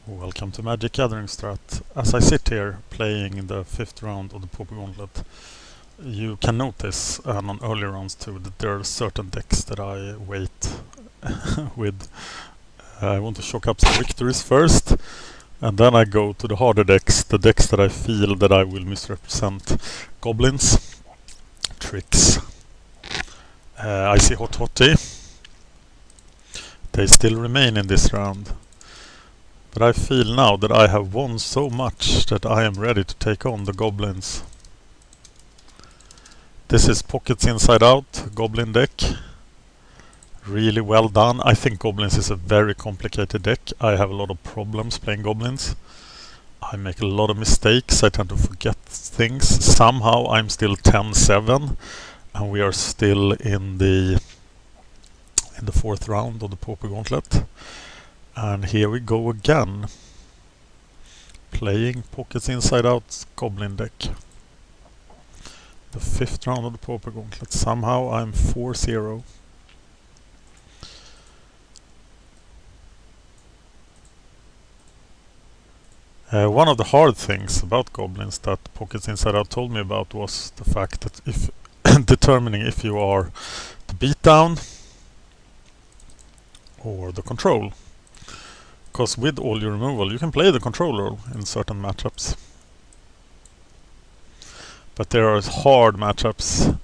Welcome to MagicGatheringStrat. As I sit here playing the 5th round of the Pauper Gauntlet, you can notice, and on earlier rounds too, that there are certain decks that I wait with. I want to chalk up some victories first, and then I go to the harder decks, the decks that I feel that I will misrepresent. Goblins, tricks, I see Hot Hottie. They still remain in this round. But I feel now that I have won so much that I am ready to take on the Goblins. This is Pockets Inside Out, Goblin deck. Really well done. I think Goblins is a very complicated deck. I have a lot of problems playing Goblins. I make a lot of mistakes. I tend to forget things. Somehow I'm still 10-7 and we are still in the 4th round of the Pauper Gauntlet. And here we go again, playing Pockets Inside Out Goblin deck. The 5th round of the Pauper Gauntlet. Somehow I'm 4-0. One of the hard things about Goblins that Pockets Inside Out told me about was the fact that if determining if you are the beatdown or the control. Because with all your removal you can play the control role in certain matchups. But there are hard matchups.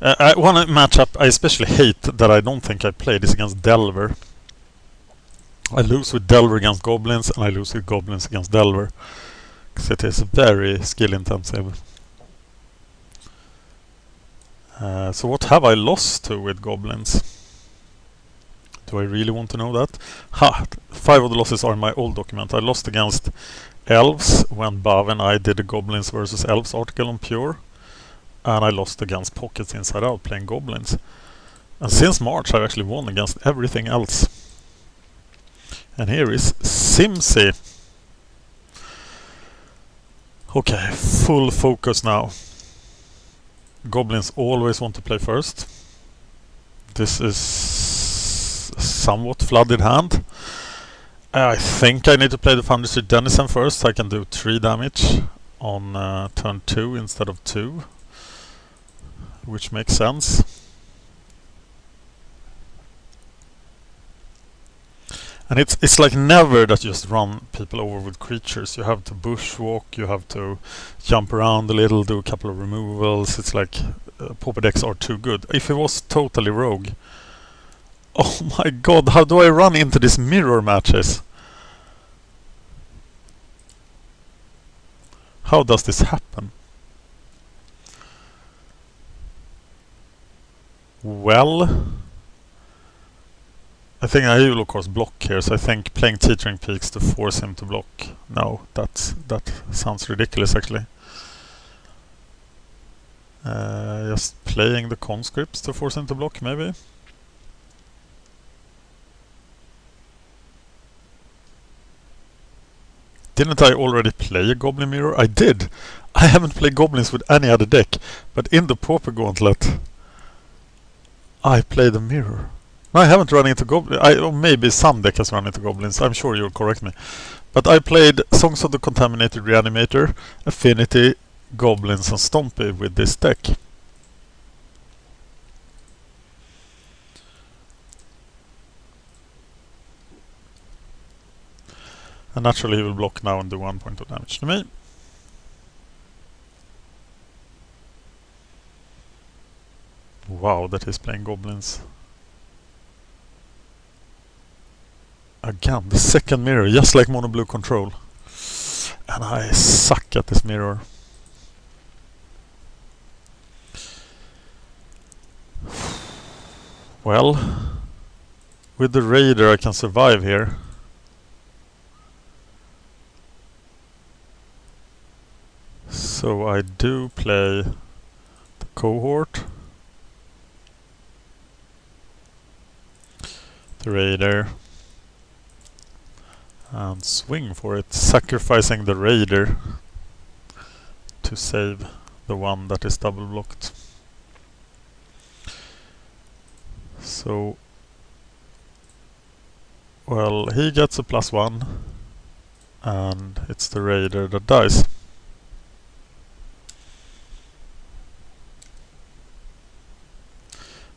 One matchup I especially hate that I don't think I played is against Delver. I lose with Delver against Goblins and I lose with Goblins against Delver. Because it is very skill intensive. So what have I lost to with Goblins? Do I really want to know that? 5 of the losses are in my old document. I lost against Elves when Bav and I did a Goblins versus Elves article on Pure. And I lost against Pockets Inside Out playing Goblins. And since March I've actually won against everything else. And here is Simsi. Okay, full focus now. Goblins always want to play first. This is somewhat flooded hand. I think I need to play the Foundry Denizen first. I can do 3 damage on turn 2 instead of 2, which makes sense. And it's like never that you just run people over with creatures. You have to bushwalk, you have to jump around a little, do a couple of removals. It's like Pauper decks are too good. If it was totally rogue. Oh my god, how do I run into these mirror matches? How does this happen? Well, I think I will of course block here, so I think playing Teetering Peaks to force him to block. No, that sounds ridiculous actually. Just playing the conscripts to force him to block maybe. Didn't I already play a Goblin Mirror? I did! I haven't played Goblins with any other deck, but in the Pauper Gauntlet I played a Mirror. No, I haven't run into Goblins. Or maybe some deck has run into Goblins, I'm sure you'll correct me. But I played Songs of the Contaminated Reanimator, Affinity, Goblins and Stompy with this deck. And naturally he will block now and do 1 point of damage to me. Wow, that is playing Goblins. Again, the second mirror, just like Mono Blue Control. And I suck at this mirror. Well, with the Raider I can survive here. So I do play the Cohort, the Raider, and swing for it, sacrificing the Raider to save the one that is double blocked. So, well, he gets a +1. and it's the raider that dies.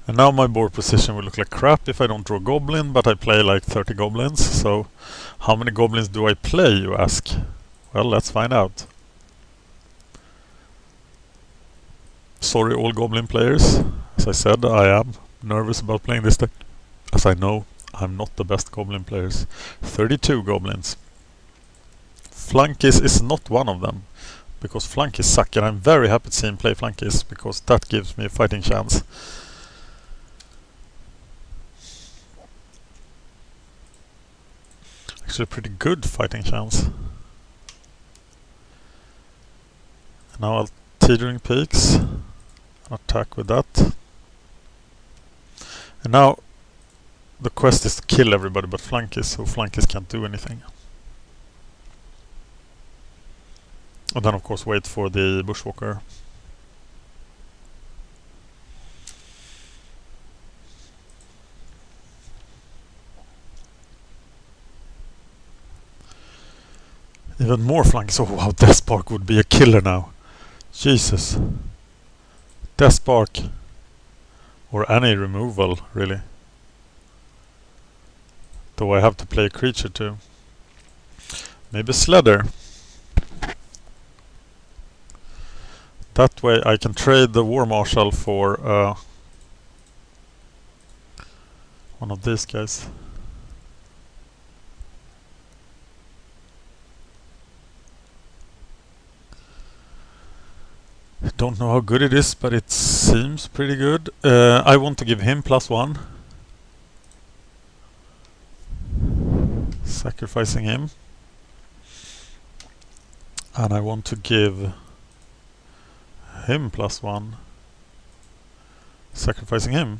And now my board position will look like crap if I don't draw goblin, but I play like 30 goblins. So how many goblins do I play, you ask? Well, let's find out. Sorry all goblin players. As I said, I am nervous about playing this deck, as I know I'm not the best goblin players. 32 goblins. Flunkies is not one of them, because flunkies suck, and I'm very happy to see him play flunkies, because that gives me a fighting chance. Actually a pretty good fighting chance. And now I'll Teetering Peaks, attack with that. And now the quest is to kill everybody but flunkies, so flunkies can't do anything. And then of course wait for the bushwalker. Even more flunkies. Oh wow, Deathspark would be a killer now. Jesus. Deathspark. Or any removal, really. Though I have to play a creature too. Maybe Sledder. That way I can trade the War Marshal for one of these guys. I don't know how good it is, but it seems pretty good. I want to give him +1. Sacrificing him. And I want to give him +1. Sacrificing him.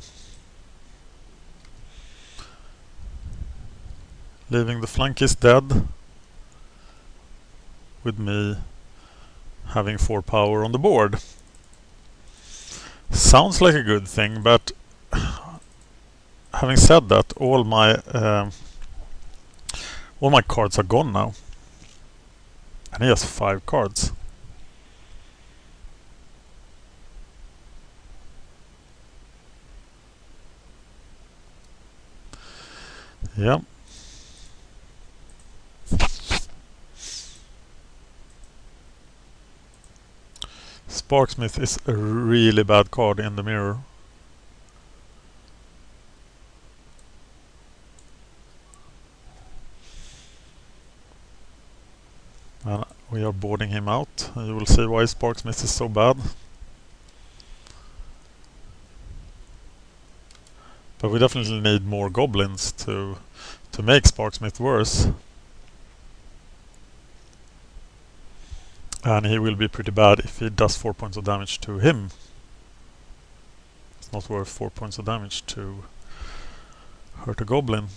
Leaving the flunkies dead. With me having 4 power on the board. Sounds like a good thing, but having said that, all my cards are gone now. And he has 5 cards. Yeah. Sparksmith is a really bad card in the mirror. And we are boarding him out. You will see why Sparksmith is so bad. But we definitely need more goblins to make Sparksmith worse. And he will be pretty bad if he does 4 points of damage to him. It's not worth 4 points of damage to hurt a goblin.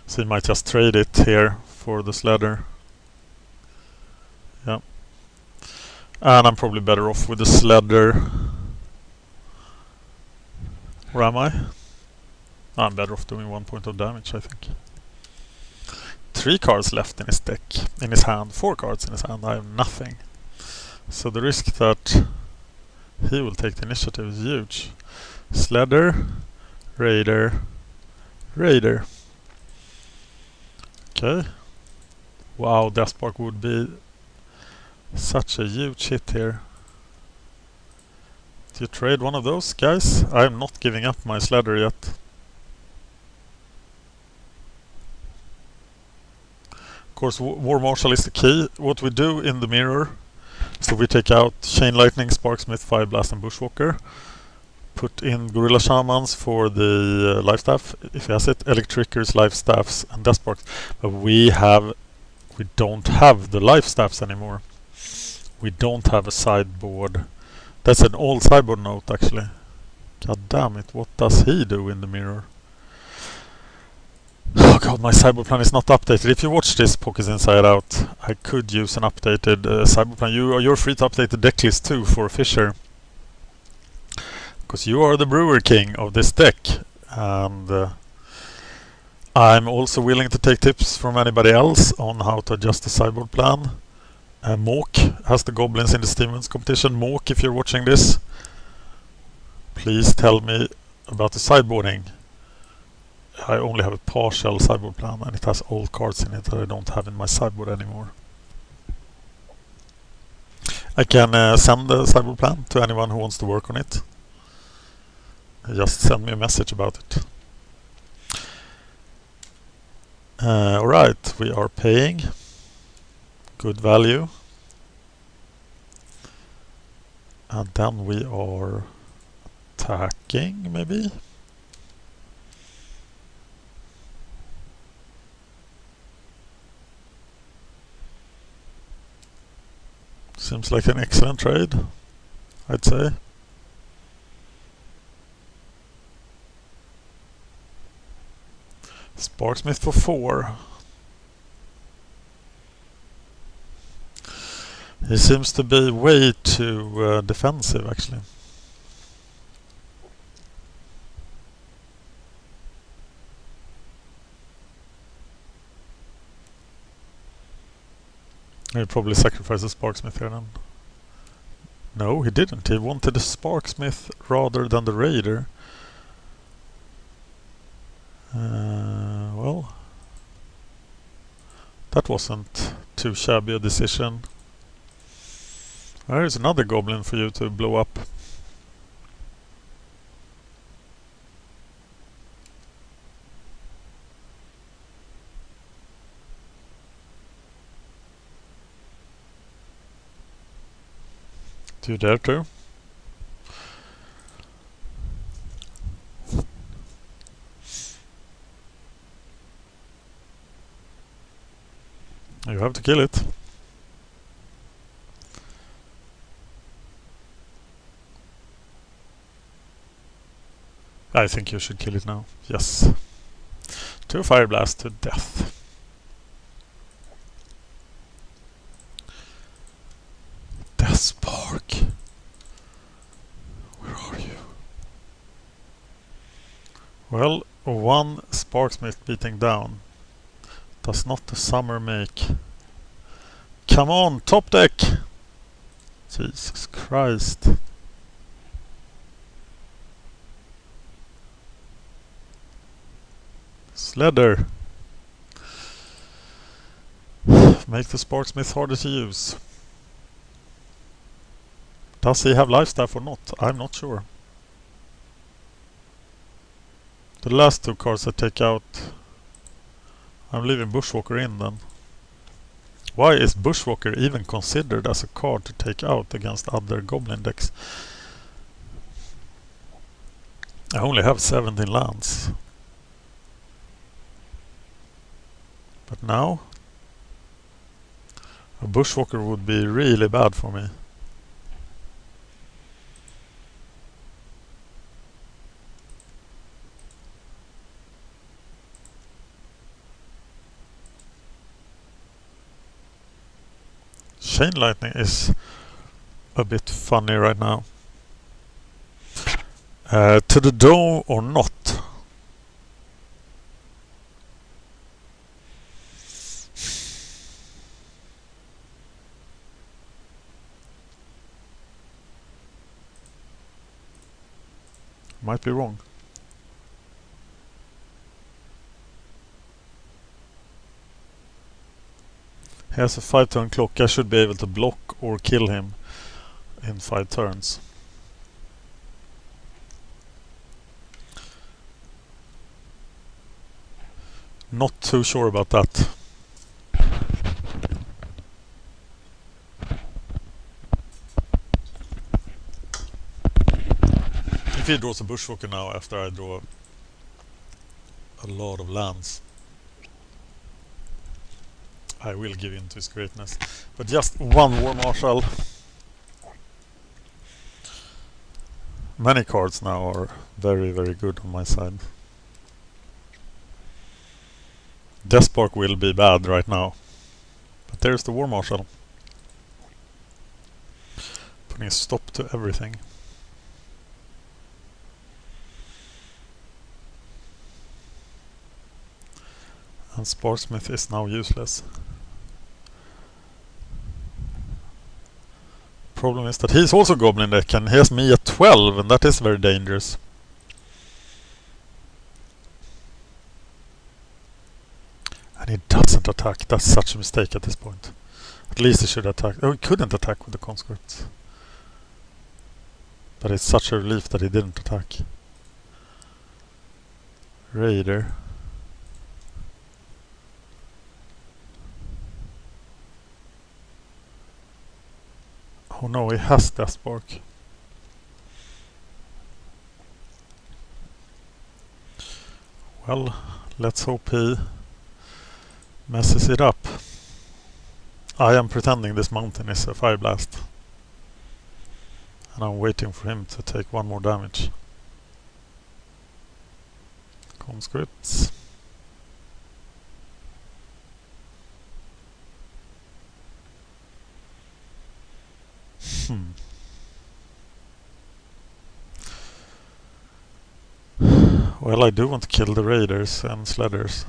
So he might just trade it here for the Sledder. Yeah. And I'm probably better off with the Sledder. Or am I? I'm better off doing 1 point of damage, I think. 3 cards left in his deck, in his hand, 4 cards in his hand. I have nothing. So the risk that he will take the initiative is huge. Sledder, Raider, Raider. Okay. Wow, Deathspark would be such a huge hit here. Do you trade one of those, guys? I'm not giving up my Sledder yet. Of course, War Marshal is the key. What we do in the mirror, so we take out Chain Lightning, Sparksmith, Fire Blast and Bushwalker. Put in Gorilla Shamans for the Life Staff, if he has it, Electrickers, Life Staffs and Deathsparks. But we don't have the Life Staffs anymore. We don't have a sideboard. That's an old sideboard note actually. God damn it, what does he do in the mirror? Oh god, my sideboard plan is not updated. If you watch this Pockets Inside Out, I could use an updated sideboard plan. You're free to update the deck list too for Fisher. Because you are the brewer king of this deck. And I'm also willing to take tips from anybody else on how to adjust the sideboard plan. Mawk has the Goblins in the Stevens competition. Mawk, if you're watching this, please tell me about the sideboarding. I only have a partial sideboard plan and it has old cards in it that I don't have in my sideboard anymore. I can send the sideboard plan to anyone who wants to work on it. Just send me a message about it. Alright, we are paying. Good value. And then we are attacking, maybe? Seems like an excellent trade, I'd say. Sparksmith for 4. He seems to be way too defensive, actually. He probably sacrificed a Sparksmith here then. No, he didn't. He wanted a Sparksmith rather than the Raider. Well, that wasn't too shabby a decision. There's another Goblin for you to blow up. Do you dare to? You have to kill it. I think you should kill it now. Yes. 2 Fire Blast to death. Death Spark. Where are you? Well, 1 Sparksmith beating down. Does not the summer make? Come on, top deck! Jesus Christ. Sledder. Make the Sparksmith harder to use. Does he have lifestaff or not? I'm not sure. The last 2 cards I take out, I'm leaving Bushwalker in then. Why is Bushwalker even considered as a card to take out against other Goblin decks? I only have 17 lands. But now, a Bushwalker would be really bad for me. Chain Lightning is a bit funny right now. To the dome or not? Might be wrong. He has a 5-turn clock. I should be able to block or kill him in 5 turns. Not too sure about that. If he draws a Bushwalker now after I draw a lot of lands, I will give in to his greatness. But just 1 War Marshal. Many cards now are very, very good on my side. Deathspark will be bad right now. But there's the War Marshal. Putting a stop to everything. And Sparksmith is now useless. Problem is that he's also Goblin deck and he has me at 12 and that is very dangerous. And he doesn't attack. That's such a mistake at this point. At least he should attack. Oh, he couldn't attack with the conscripts. But it's such a relief that he didn't attack. Raider. Oh no, he has Deathspark. Well, let's hope he messes it up. I am pretending this mountain is a Fire Blast. And I'm waiting for him to take one more damage. Conscripts. Well, I do want to kill the raiders and sledders.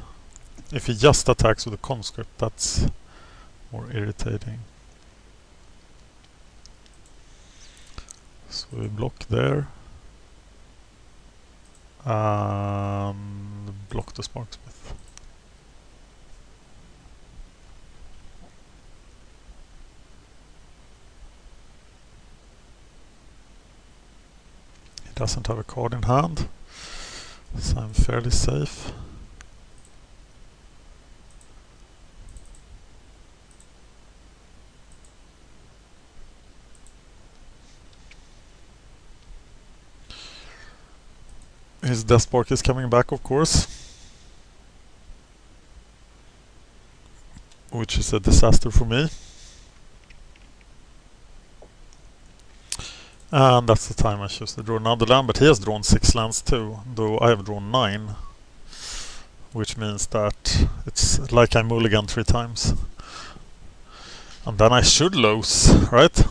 If he just attacks with a conscript, that's more irritating. So we block there. And block the Sparksmith. He doesn't have a card in hand, so I'm fairly safe. His Deathspark is coming back, of course, which is a disaster for me. And that's the time I choose to draw another land, but he has drawn 6 lands too, though I have drawn 9. Which means that it's like I mulligan 3 times. And then I should lose, right?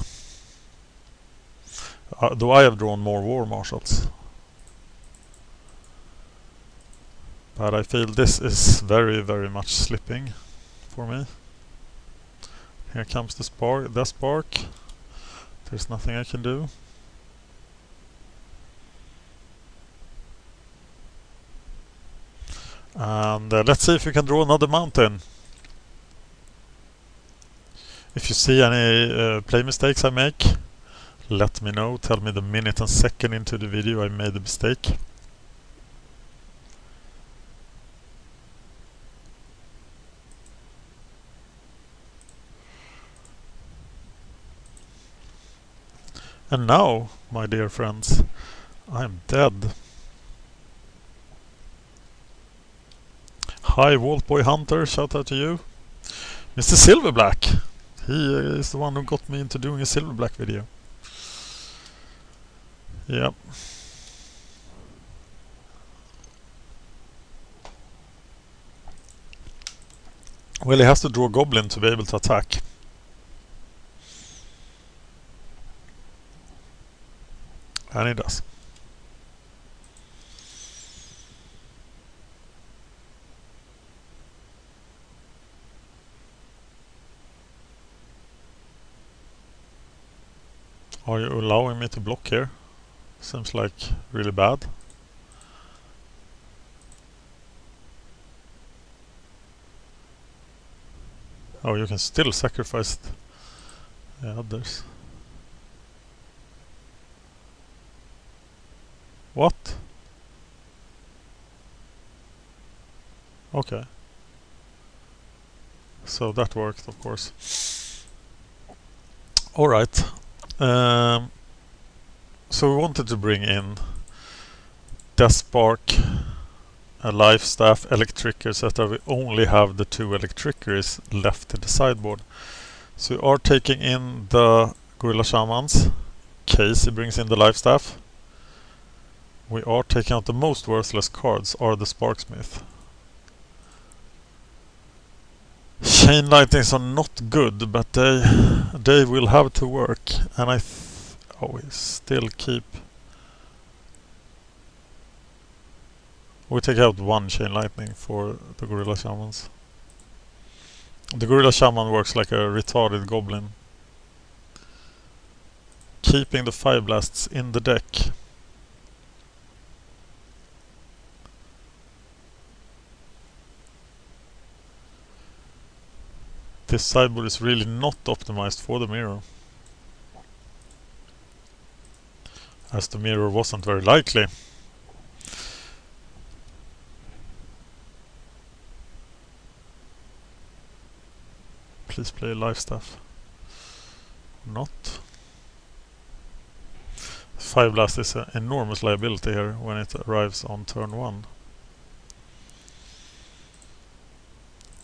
Though I have drawn more War Marshals. But I feel this is very, very much slipping for me. Here comes the spark. There's nothing I can do. And let's see if we can draw another mountain. If you see any play mistakes I make, let me know. Tell me the minute and second into the video I made a mistake. And now, my dear friends, I'm dead. Hi, Waltboy Hunter, shout out to you. Mr. Silverblack, he is the one who got me into doing a Silverblack video. Yep. Well, he has to draw a Goblin to be able to attack. And he does. Are you allowing me to block here? Seems like really bad. Oh, you can still sacrifice the others. What? Okay. So that worked, of course. Alright. So we wanted to bring in Deathspark, a Life Staff, Electricker, etc. We only have the 2 Electrickers left in the sideboard. So we are taking in the Gorilla Shamans, case he brings in the Life Staff. We are taking out the most worthless cards, are the Sparksmith. Chain Lightnings are not good, but they will have to work. And we still keep... We take out 1 Chain Lightning for the Gorilla Shamans. The Gorilla Shaman works like a retarded goblin, keeping the Fire Blasts in the deck. This sideboard is really not optimized for the mirror, as the mirror wasn't very likely. Please play life stuff. Not. Fire Blast is an enormous liability here when it arrives on turn 1.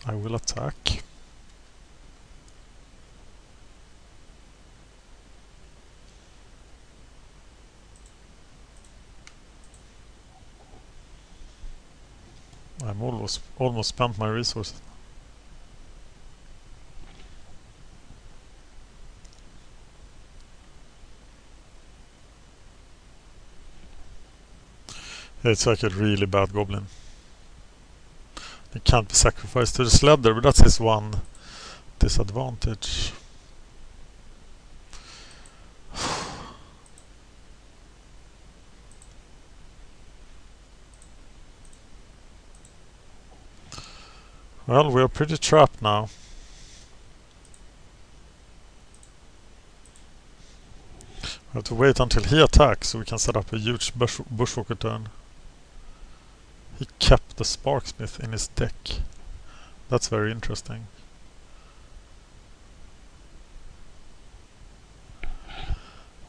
I will attack. I'm almost spent my resources. It's like a really bad goblin. It can't be sacrificed to the Sledder, but that's his one disadvantage. Well, we are pretty trapped now. We have to wait until he attacks so we can set up a huge Bushwalker turn. He kept the Sparksmith in his deck. That's very interesting.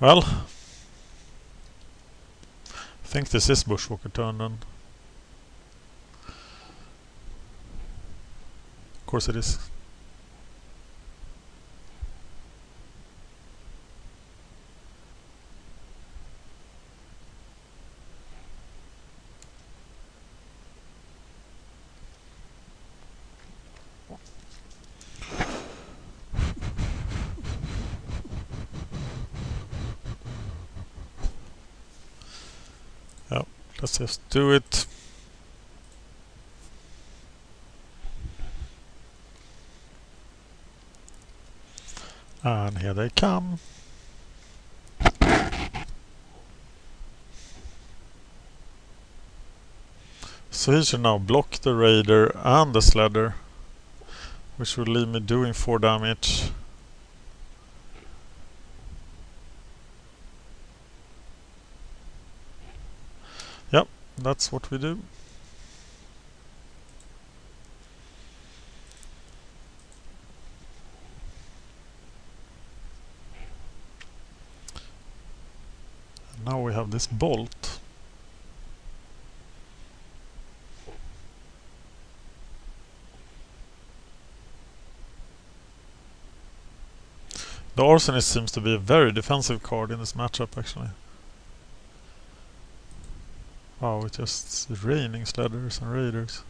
Well, I think this is Bushwalker turn then. Of course it is. Yeah, let's just do it. And here they come. So he should now block the Raider and the Sledder, which will leave me doing 4 damage. Yep, that's what we do. Now we have this bolt. The Arsonist seems to be a very defensive card in this matchup actually. Wow, it's just raining Sledders and Raiders.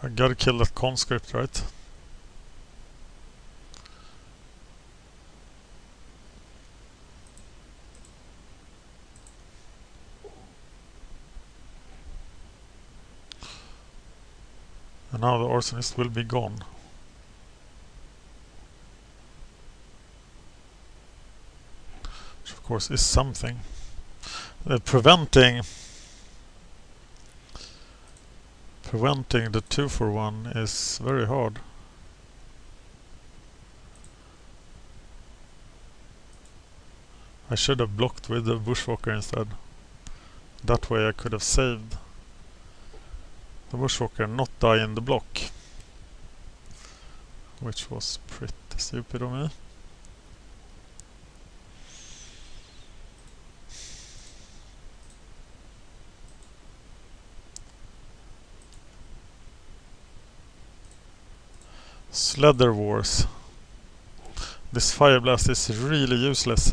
I gotta kill that conscript, right? And now the Arsonist will be gone. Which of course is something. Preventing the 2-for-1 is very hard. I should have blocked with the Bushwalker instead. That way I could have saved the Bushwalker and not die in the block. Which was pretty stupid of me. Sledder Wars. This Fire Blast is really useless.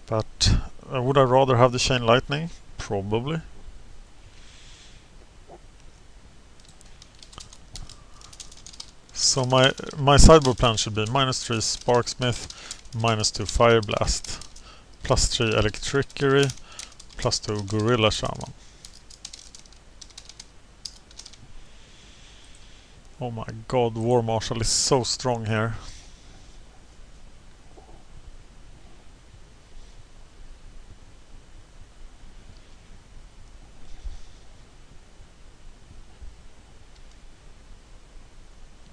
But would I rather have the Chain Lightning? Probably. So my sideboard plan should be -3 Sparksmith, -2 Fireblast, +3 Electrickery, +2 Gorilla Shaman. Oh my god, War Marshal is so strong here.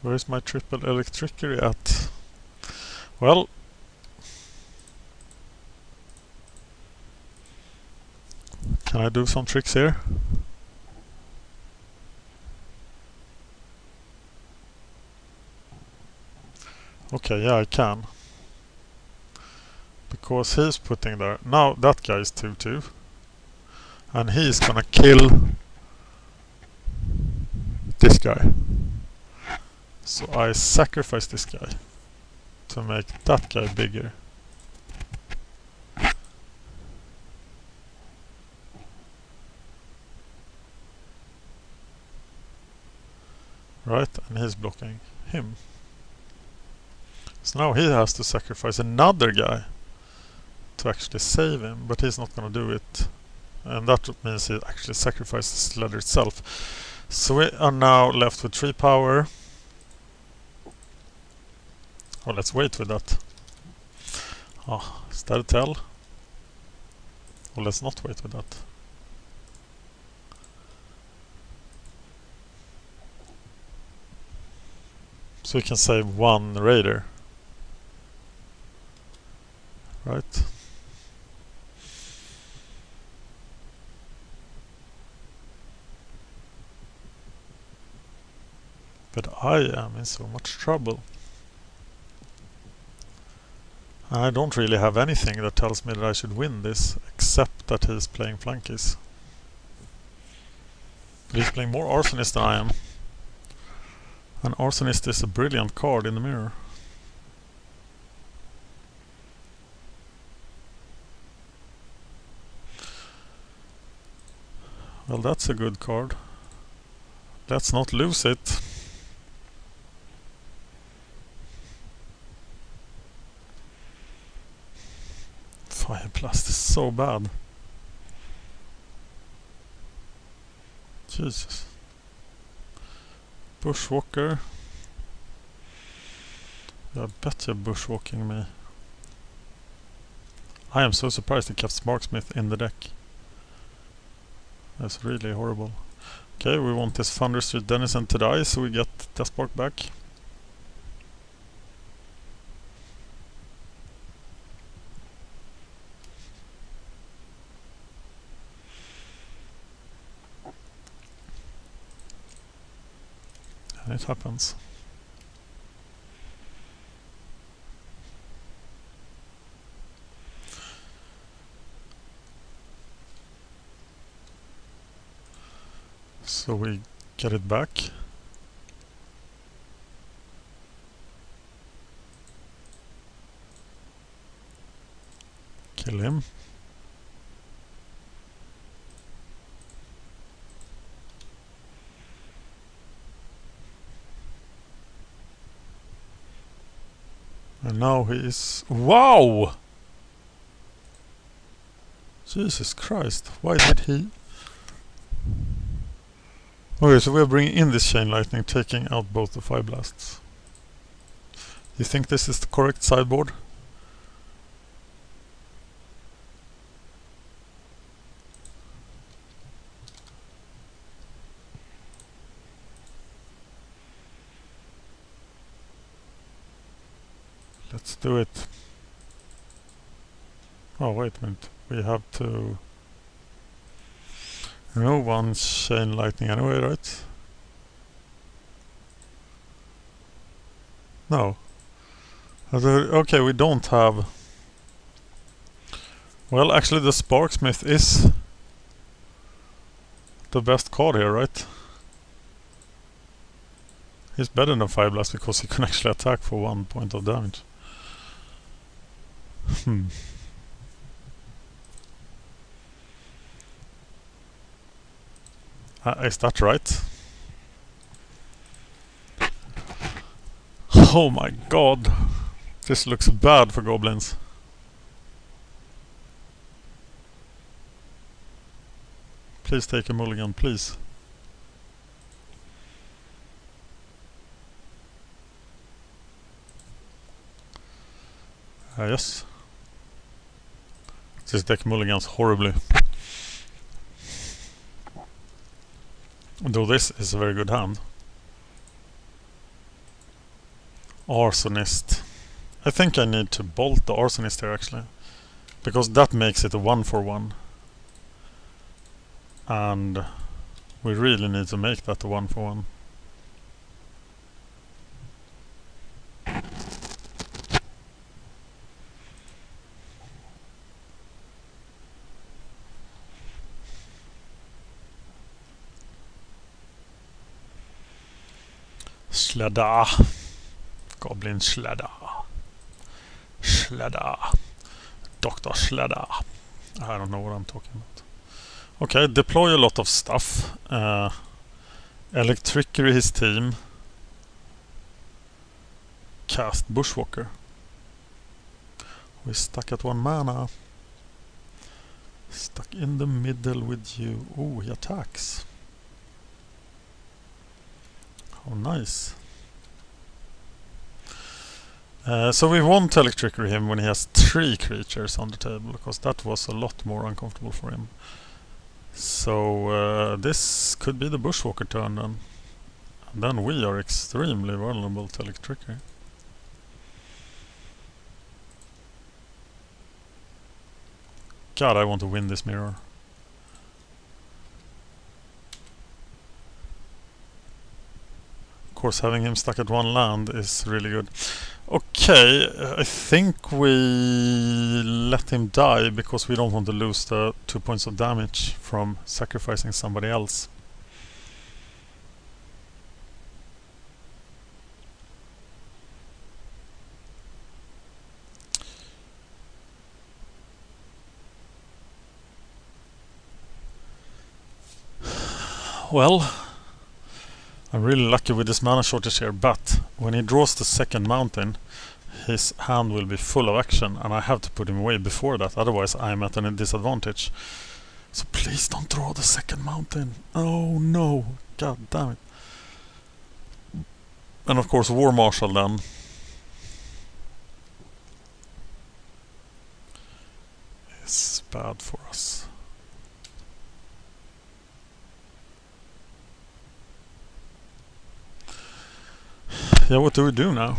Where is my triple Electrickery at? Well, can I do some tricks here? Okay, yeah, I can. Because he's putting there. Now that guy is 2-2. And he's gonna kill this guy. So I sacrifice this guy to make that guy bigger. Right, and he's blocking him. So now he has to sacrifice another guy to actually save him, but he's not gonna do it. And that means he actually sacrifices the ladder itself. So we are now left with 3 power. Oh, let's wait with that. Oh, is that a tell? Well, let's not wait with that. So we can save 1 raider. Right? But I am in so much trouble. I don't really have anything that tells me that I should win this, except that he's playing Flankies. But he's playing more Arsonist than I am. And Arsonist is a brilliant card in the mirror. Well, that's a good card. Let's not lose it. Fireblast is so bad. Jesus. Bushwalker. I bet you're bushwalking me. I am so surprised he kept Sparksmith in the deck. That's really horrible. Okay, we want this Thunder Street Denizen to die, so we get Deathspark back. And it happens. So we get it back. Kill him. And now he is... Wow! Jesus Christ, why did he... Okay, so we are bringing in this Chain Lightning, taking out both the Fire Blasts. You think this is the correct sideboard? Let's do it. Oh, wait a minute. We have to remove 1 Chain Lightning anyway, right? No. Okay, we don't have... Well, actually the Sparksmith is the best card here, right? He's better than Fire Blast because he can actually attack for 1 point of damage. Is that right? Oh my god. This looks bad for Goblins. Please take a mulligan, please. Yes. This deck mulligans horribly. Though this is a very good hand. Arsonist. I think I need to bolt the Arsonist here actually. Because that makes it a 1-for-1. And we really need to make that a 1-for-1. Sledda. Goblin Sledda. Sledda. Dr. Sledda. I don't know what I'm talking about. Okay, deploy a lot of stuff. Electrickery his team. Cast Bushwalker. We're stuck at 1 mana. Stuck in the middle with you. Oh, he attacks. Oh, nice. So we won't electrickery him when he has 3 creatures on the table, because that was a lot more uncomfortable for him. So this could be the Bushwalker turn then. And then we are extremely vulnerable to electrickery. God, I want to win this mirror. Of course, having him stuck at 1 land is really good. Okay, I think we let him die because we don't want to lose the 2 points of damage from sacrificing somebody else. Well, I'm really lucky with this mana shortage here, but when he draws the second mountain, his hand will be full of action, and I have to put him away before that, otherwise I'm at a disadvantage. So please don't draw the second mountain. Oh no, god damn it. And of course War Marshal then. Is bad for us. Yeah, what do we do now?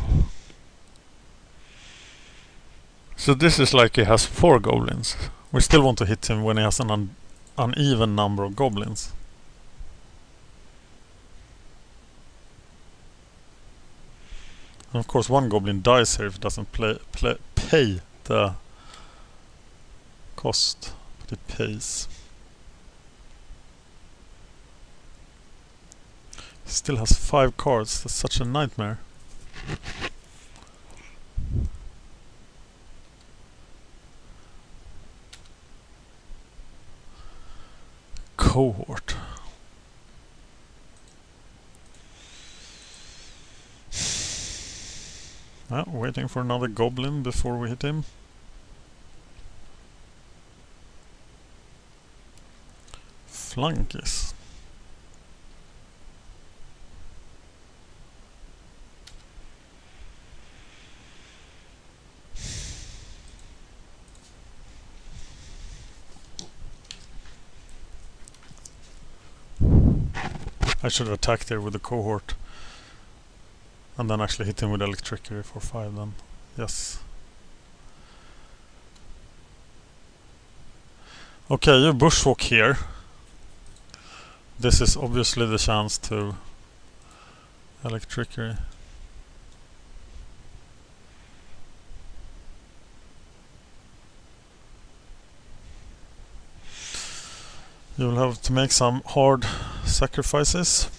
So this is like he has 4 goblins. We still want to hit him when he has an uneven number of goblins. And of course 1 goblin dies here if it doesn't pay the cost, but it pays. He still has 5 cards, that's such a nightmare. Cohort. Waiting for another goblin before we hit him. Flunkies. I should have attacked there with the cohort and then actually hit him with electricity for 5 then. Yes. Okay, you bushwalk here. This is obviously the chance to electricity. You will have to make some hard sacrifices.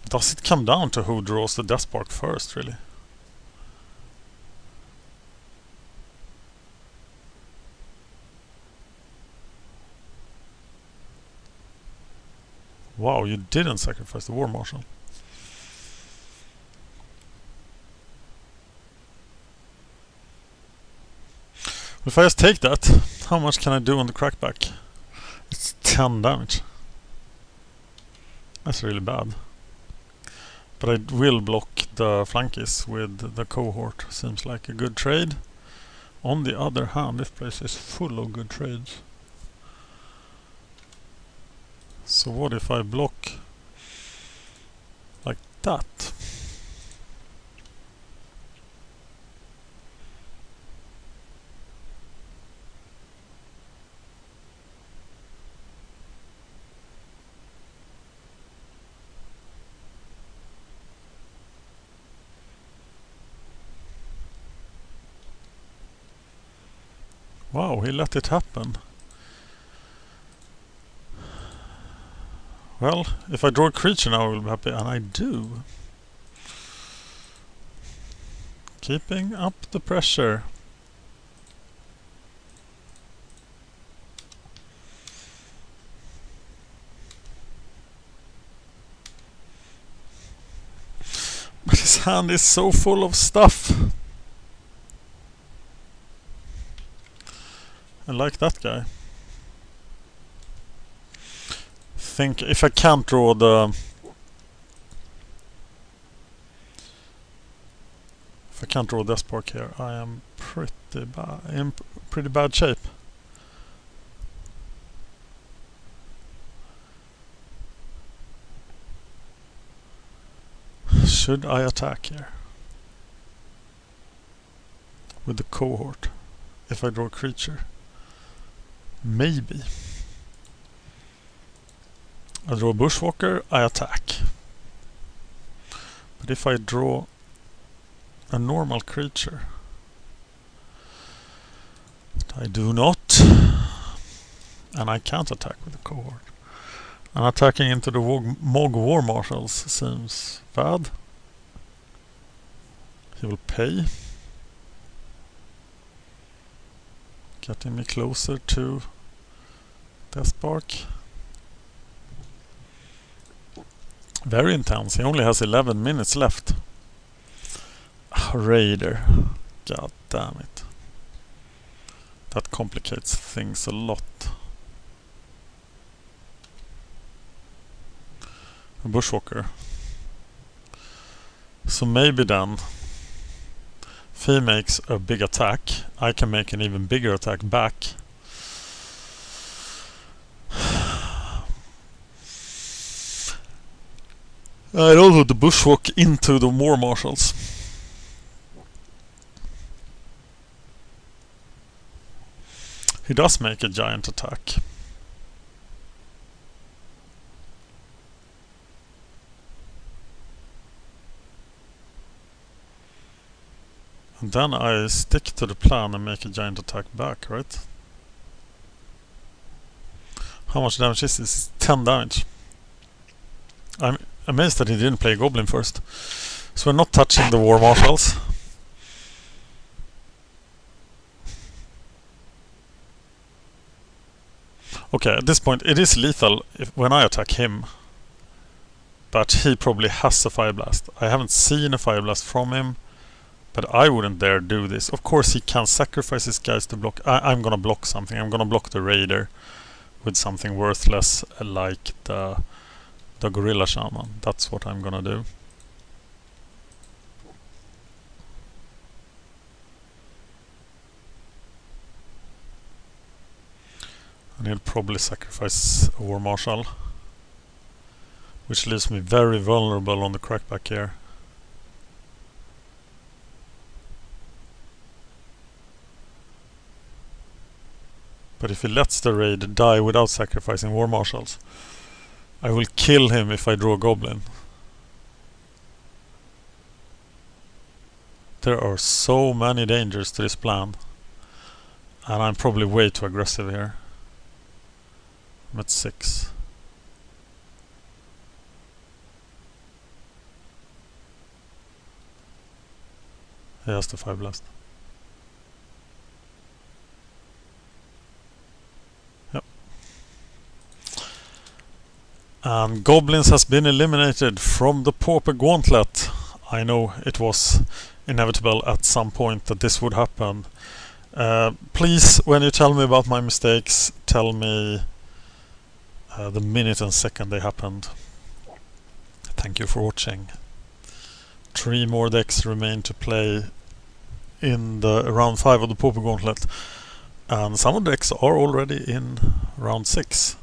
Does it come down to who draws the Death Spark first, really? Wow, you didn't sacrifice the War Marshal. If I just take that, how much can I do on the crackback? It's 10 damage. That's really bad. But I will block the flankies with the cohort. Seems like a good trade. On the other hand, this place is full of good trades. So what if I block like that? Wow, he let it happen. Well, if I draw a creature now I will be happy, and I do. Keeping up the pressure. But his hand is so full of stuff. I like that guy. Think if I can't draw the... If I can't draw this spark here, I am in pretty bad shape. Should I attack here? With the cohort? If I draw a creature? Maybe. I draw a bushwalker, I attack. But if I draw a normal creature, I do not, and I can't attack with the cohort. And attacking into the Mog War Marshals seems bad. He will pay. Getting me closer to Deathspark. Very intense. He only has 11 minutes left. Raider. God damn it. That complicates things a lot. A bushwalker. So maybe then, if he makes a big attack, I can make an even bigger attack back. I don't want to bushwalk into the War Marshals. He does make a giant attack. And then I stick to the plan and make a giant attack back, right? How much damage is this? 10 damage. I'm amazed that he didn't play Goblin first. So we're not touching the War Marshals. Okay, at this point it is lethal when I attack him. But he probably has a Fire Blast. I haven't seen a Fire Blast from him. But I wouldn't dare do this. Of course he can sacrifice his guys to block. I'm gonna block something. I'm gonna block the Raider with something worthless like the Gorilla Shaman. That's what I'm gonna do. And he'll probably sacrifice a War Marshal, which leaves me very vulnerable on the crackback here. But if he lets the raid die without sacrificing War Marshals, I will kill him if I draw a Goblin. There are so many dangers to this plan. And I'm probably way too aggressive here. I'm at 6. He has the Fire Blast. And Goblins has been eliminated from the Pauper Gauntlet. I know it was inevitable at some point that this would happen. Please, when you tell me about my mistakes, tell me the minute and second they happened. Thank you for watching. 3 more decks remain to play in the round 5 of the Pauper Gauntlet, and some of the decks are already in round 6.